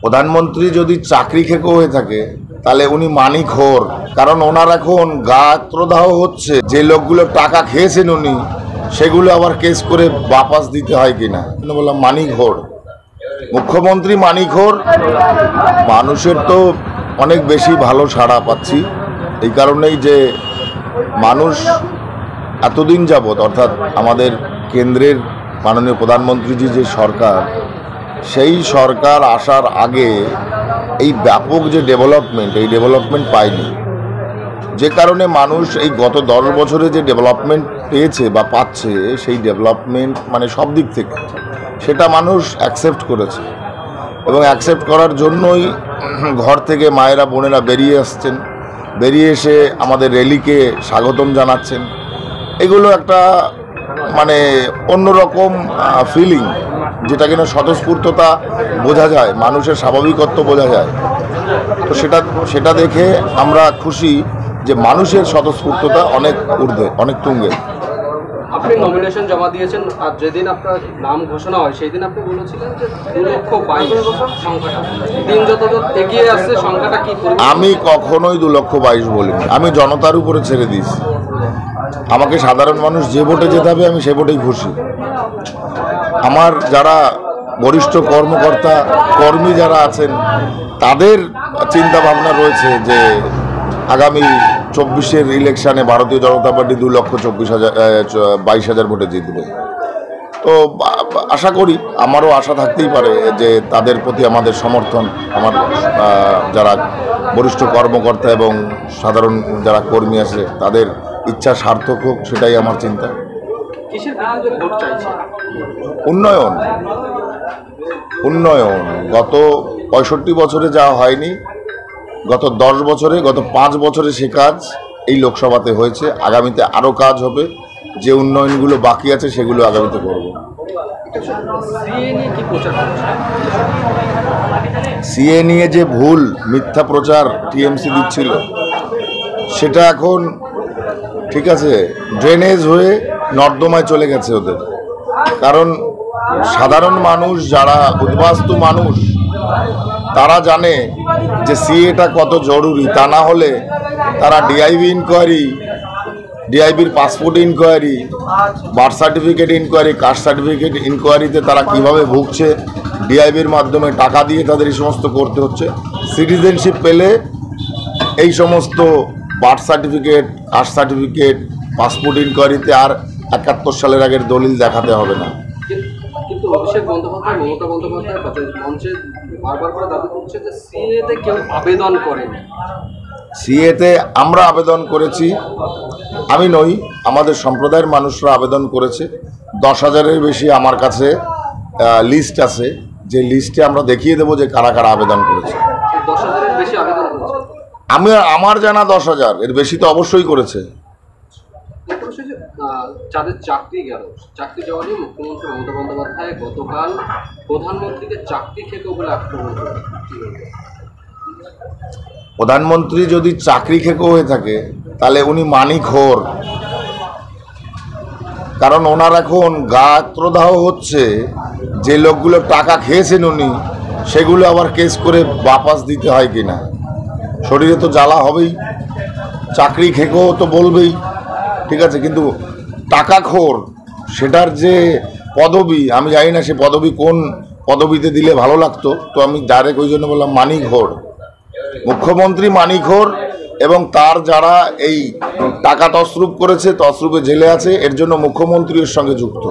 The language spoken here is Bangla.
প্রধানমন্ত্রী যদি চাকরি খেকো হয়ে থাকে তাহলে উনি মানিকখোর। কারণ ওনার এখন গাত্রদাহ হচ্ছে, যে লোকগুলো টাকা খেয়েছেন উনি সেগুলো আবার কেস করে বাপাস দিতে হয় কিনা, বললাম মানিকখোর। মুখ্যমন্ত্রী মানিকখোর। মানুষের তো অনেক বেশি ভালো সাড়া পাচ্ছি এই কারণেই যে মানুষ এতদিন যাবৎ, অর্থাৎ আমাদের কেন্দ্রের মাননীয় প্রধানমন্ত্রীজি যে সরকার, সেই সরকার আসার আগে এই ব্যাপক যে ডেভেলপমেন্ট, এই ডেভেলপমেন্ট পায়নি, যে কারণে মানুষ এই গত 10 বছরে যে ডেভেলপমেন্ট পেয়েছে বা পাচ্ছে, সেই ডেভেলপমেন্ট মানে সব দিক থেকে সেটা মানুষ অ্যাকসেপ্ট করেছে। এবং অ্যাকসেপ্ট করার জন্যই ঘর থেকে মায়েরা বোনেরা বেরিয়ে আসছেন, বেরিয়ে এসে আমাদের র্যালিকে স্বাগতম জানাচ্ছেন। এগুলো একটা মানে অন্যরকম ফিলিং, যেটা কিনা স্বতঃস্ফূর্ততা বোঝা যায়, মানুষের স্বাভাবিকত্ব বোঝা যায়। তো সেটা দেখে আমরা খুশি যে মানুষের স্বতঃস্ফূর্ততা অনেক ঊর্ধ্বে, অনেক তুঙ্গে। আপনি নমিনেশন জমা দিয়েছেন, আর যেদিন আপনার নাম ঘোষণা হয় সেই দিন আপনি বলেছিলেন যে 2,22,000 সংখ্যাটা, দিন যত এগিয়ে আসছে সংখ্যাটা কি? আমি কখনোই 2,22,000 বলিনি, আমি জনতার উপরে ছেড়ে দিয়েছি। আমাকে সাধারণ মানুষ যে ভোটে যেতে হবে আমি সে ভোটেই খুশি। আমার যারা বরিষ্ঠ কর্মকর্তা কর্মী যারা আছেন তাদের চিন্তা ভাবনা রয়েছে যে আগামী 24-এর ইলেকশানে ভারতীয় জনতা পার্টি 2,22,000 ভোটে জিতবে। তো আশা করি, আমারও আশা থাকতেই পারে যে তাদের প্রতি আমাদের সমর্থন, আমার যারা বরিষ্ঠ কর্মকর্তা এবং সাধারণ যারা কর্মী আছে তাদের ইচ্ছা সার্থক হোক, সেটাই আমার চিন্তা। উন্নয়ন, উন্নয়ন গত 65 বছরে যা হয়নি, গত 10 বছরে, গত 5 বছরে সে কাজ এই লোকসভাতে হয়েছে। আগামীতে আরও কাজ হবে, যে উন্নয়নগুলো বাকি আছে সেগুলো আগামীতে করব। সিএ নিয়ে যে ভুল মিথ্যা প্রচার টিএমসি দিচ্ছিল, সেটা এখন ঠিক আছে, ড্রেনেজ হয়ে নর্দমায় চলে গেছে ওদের। কারণ সাধারণ মানুষ, যারা উদ্বাস্তু মানুষ, তারা জানে যে সিএটা কত জরুরি। তা না হলে তারা ডিআইবি ইনকোয়ারি, ডিআইবির passport inquiry, birth certificate inquiry, caste certificate ইনকোয়ারিতে তারা কিভাবে ভুগছে, ডিআইবির মাধ্যমে টাকা দিয়ে তাদের এই সমস্ত করতে হচ্ছে। সিটিজেনশিপ পেলে এই সমস্ত birth certificate, caste certificate, passport ইনকোয়ারিতে আর 71 সালের আগের দলিল দেখাতে হবে না। কিন্তু অভিষেক বন্দ্যোপাধ্যায়, মমতা বন্দ্যোপাধ্যায় মঞ্চে বারবার করে দাবি করছে যে সিএতে কেউ আবেদন করেনি। সিএতে আমরা আবেদন করেছি, আমি নই, আমাদের সম্প্রদায়ের মানুষরা আবেদন করেছে। 10,000-এর বেশি আমার কাছে লিস্ট আছে, যে লিস্টে আমরা দেখিয়ে দেবো যে কারা কারা আবেদন করেছে। 10,000-এর বেশি আবেদন করেছে? আমার জানা 10,000, এর বেশি তো অবশ্যই করেছে। যাদের চাকরি গেল, চাকরি যাওয়া নিয়ে মুখ্যমন্ত্রী মমতা বন্দ্যোপাধ্যায় গতকাল প্রধানমন্ত্রীকে চাকরি খেকো বলে আক্রমণ করেন। প্রধানমন্ত্রী যদি চাকরি খেকো হয়ে থাকে তাহলে উনি মানিকখোর। কারণ ওনার এখন গাত্রদাহ হচ্ছে, যে লোকগুলো টাকা খেয়েছেন উনি সেগুলো আবার কেস করে বাপাস দিতে হয় কিনা, শরীরে তো জ্বালা হবেই। চাকরি খেকো তো বলবেই, ঠিক আছে, কিন্তু টাকাখোর সেটার যে পদবি, আমি জানি না সে পদবি কোন পদবিতে দিলে ভালো লাগতো। তো আমি ডাইরেক্ট ওই জন্য বললাম মানিকখোর। মুখ্যমন্ত্রী মানিকখোর, এবং তার যারা এই টাকা তসরুপ করেছে, তসরুপে জেলে আছে, এর জন্য মুখ্যমন্ত্রীর সঙ্গে যুক্ত।